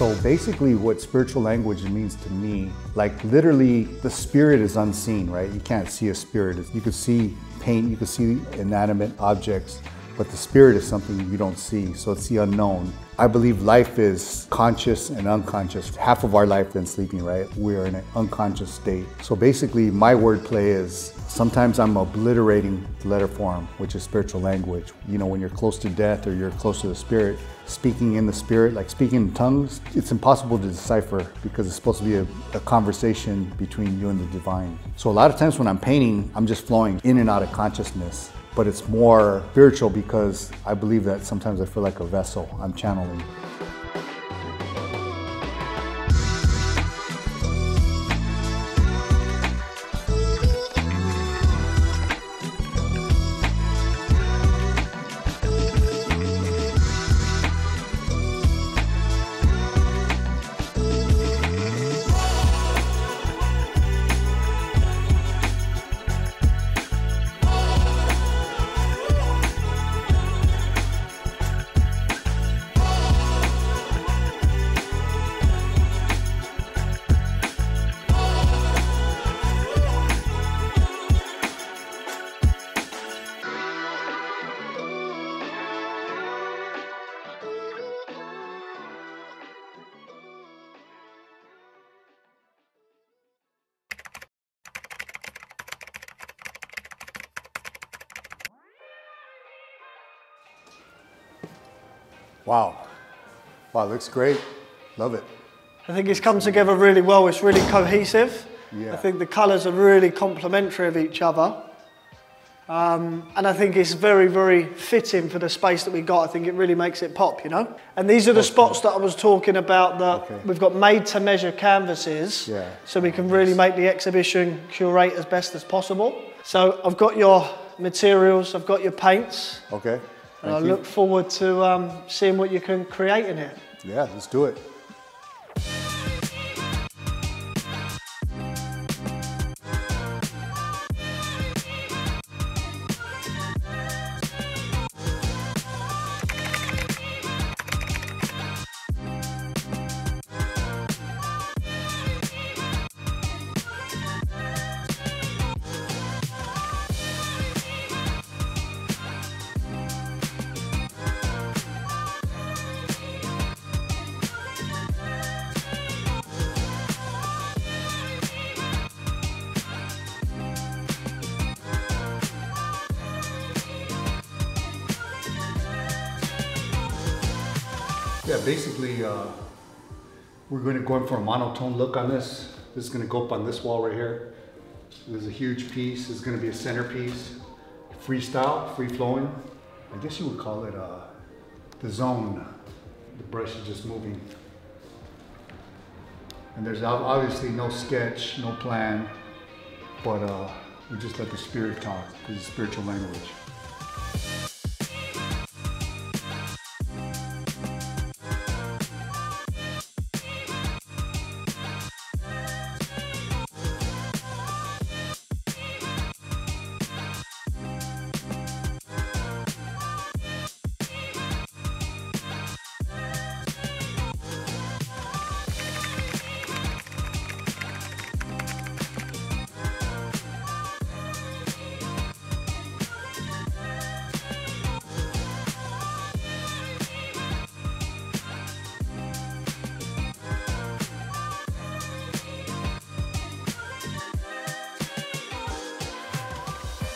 So basically what spiritual language means to me, like literally the spirit is unseen, right? You can't see a spirit. You could see paint, you could see inanimate objects, but the spirit is something you don't see, so it's the unknown. I believe life is conscious and unconscious. Half of our life then sleeping, right? We are in an unconscious state. So basically my wordplay is, sometimes I'm obliterating the letter form, which is spiritual language. You know, when you're close to death or you're close to the spirit, speaking in the spirit, like speaking in tongues, it's impossible to decipher because it's supposed to be a conversation between you and the divine. So a lot of times when I'm painting, I'm just flowing in and out of consciousness. But it's more spiritual because I believe that sometimes I feel like a vessel I'm channeling. Wow. Wow, looks great. Love it. I think it's come together really well. It's really cohesive. Yeah. I think the colours are really complementary of each other. And I think it's very, very fitting for the space that we got. I think it really makes it pop, you know? And these are the spots that I was talking about that we've got made-to-measure canvases, so we can really make the exhibition curate as best as possible. So I've got your materials, I've got your paints. Okay. And I look forward to seeing what you can create in here. Yeah, let's do it. Yeah, basically, we're going to go in for a monotone look on this. This is going to go up on this wall right here. There's a huge piece. It's going to be a centerpiece. Freestyle, free-flowing. I guess you would call it the zone. The brush is just moving. And there's obviously no sketch, no plan, but we just let the spirit talk, because it's spiritual language.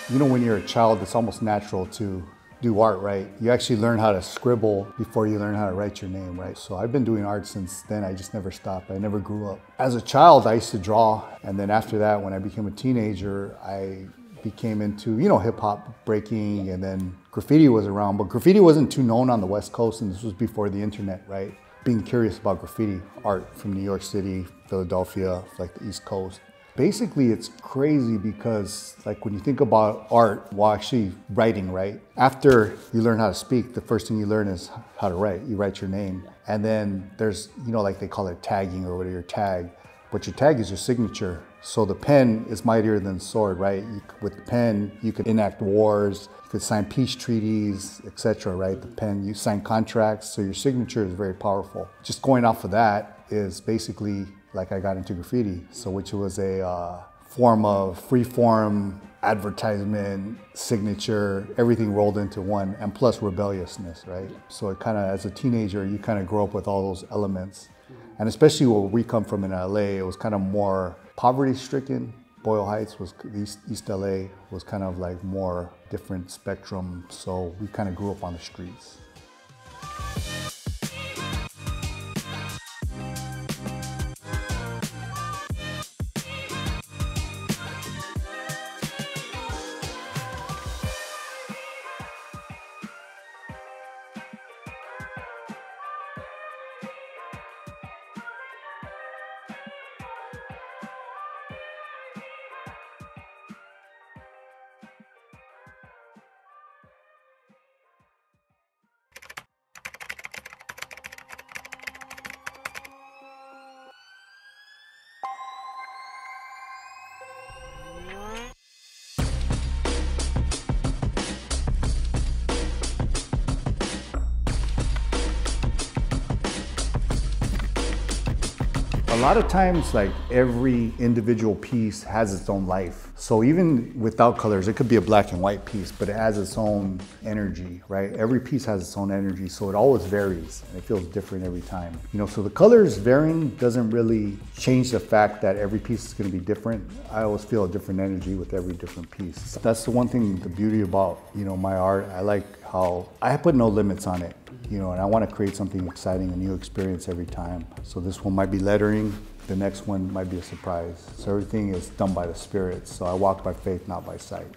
You know, when you're a child, it's almost natural to do art, right? You actually learn how to scribble before you learn how to write your name, right? So I've been doing art since then. I just never stopped. I never grew up. As a child, I used to draw. And then after that, when I became a teenager, I became into, you know, hip hop, breaking, and then graffiti was around. But graffiti wasn't too known on the West Coast, and this was before the internet, right? Being curious about graffiti art from New York City, Philadelphia, like the East Coast. Basically, it's crazy because, like, when you think about art, while actually writing, right? After you learn how to speak, the first thing you learn is how to write. You write your name. And then there's, you know, like they call it tagging or whatever, your tag. but your tag is your signature. So the pen is mightier than the sword, right? With the pen, you could enact wars, you could sign peace treaties, etc., right? The pen, you sign contracts, so your signature is very powerful. Just going off of that is basically like I got into graffiti, so which was a form of free-form advertisement, signature, everything rolled into one, and plus rebelliousness, right? So it kind of, as a teenager, you kind of grow up with all those elements. And especially where we come from in LA, it was kind of more poverty-stricken. Boyle Heights was, East LA was kind of like more different spectrum, so we kind of grew up on the streets. A lot of times, like every individual piece has its own life. So even without colors, it could be a black and white piece, but it has its own energy, right? Every piece has its own energy, so it always varies and it feels different every time. You know, so the colors varying doesn't really change the fact that every piece is going to be different. I always feel a different energy with every different piece. That's the one thing, the beauty about, you know, my art. I like how I put no limits on it. You know, and I want to create something exciting, a new experience every time. So this one might be lettering, the next one might be a surprise. So everything is done by the spirit. So I walk by faith, not by sight.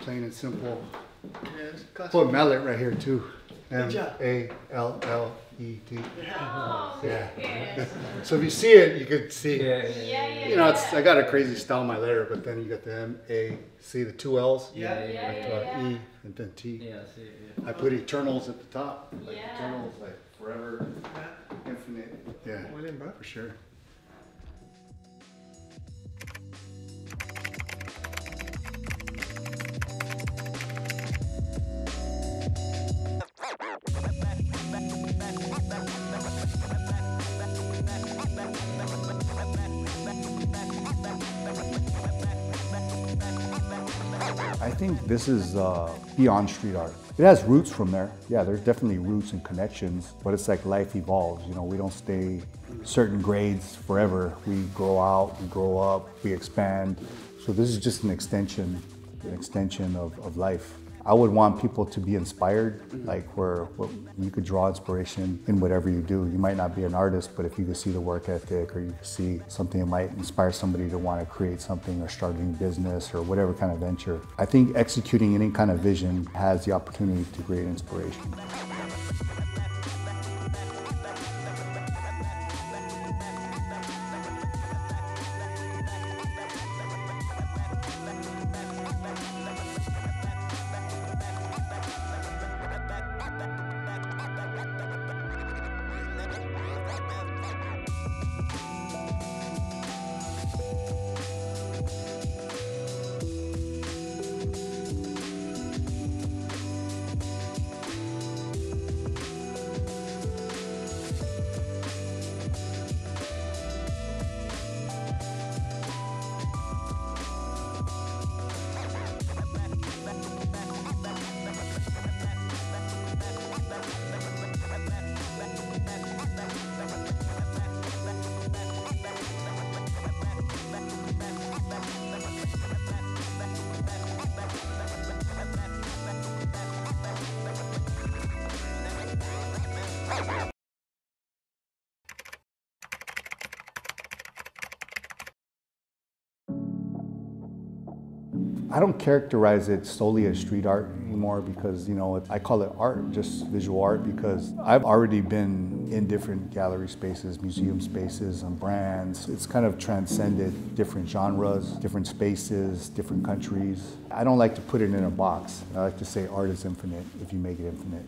Plain and simple. Put mallet right here too. M-A-L-L-E-T. Yeah. So if you see it, you could see. You know, it's, I got a crazy style in my letter, but then you got the M-A, see the two L's? E and then T. Yeah, I see it. Yeah. I put eternals at the top. Like eternals, like forever, infinite. Yeah, for sure. I think this is beyond street art. It has roots from there. Yeah, there's definitely roots and connections, but it's like life evolves. You know, we don't stay certain grades forever. We grow out, we grow up, we expand. So this is just an extension of life. I would want people to be inspired, like where you could draw inspiration in whatever you do. You might not be an artist, but if you could see the work ethic, or you could see something that might inspire somebody to want to create something or start a new business or whatever kind of venture. I think executing any kind of vision has the opportunity to create inspiration. I don't characterize it solely as street art anymore because, you know, I call it art, just visual art, because I've already been in different gallery spaces, museum spaces, and brands. It's kind of transcended different genres, different spaces, different countries. I don't like to put it in a box. I like to say art is infinite if you make it infinite.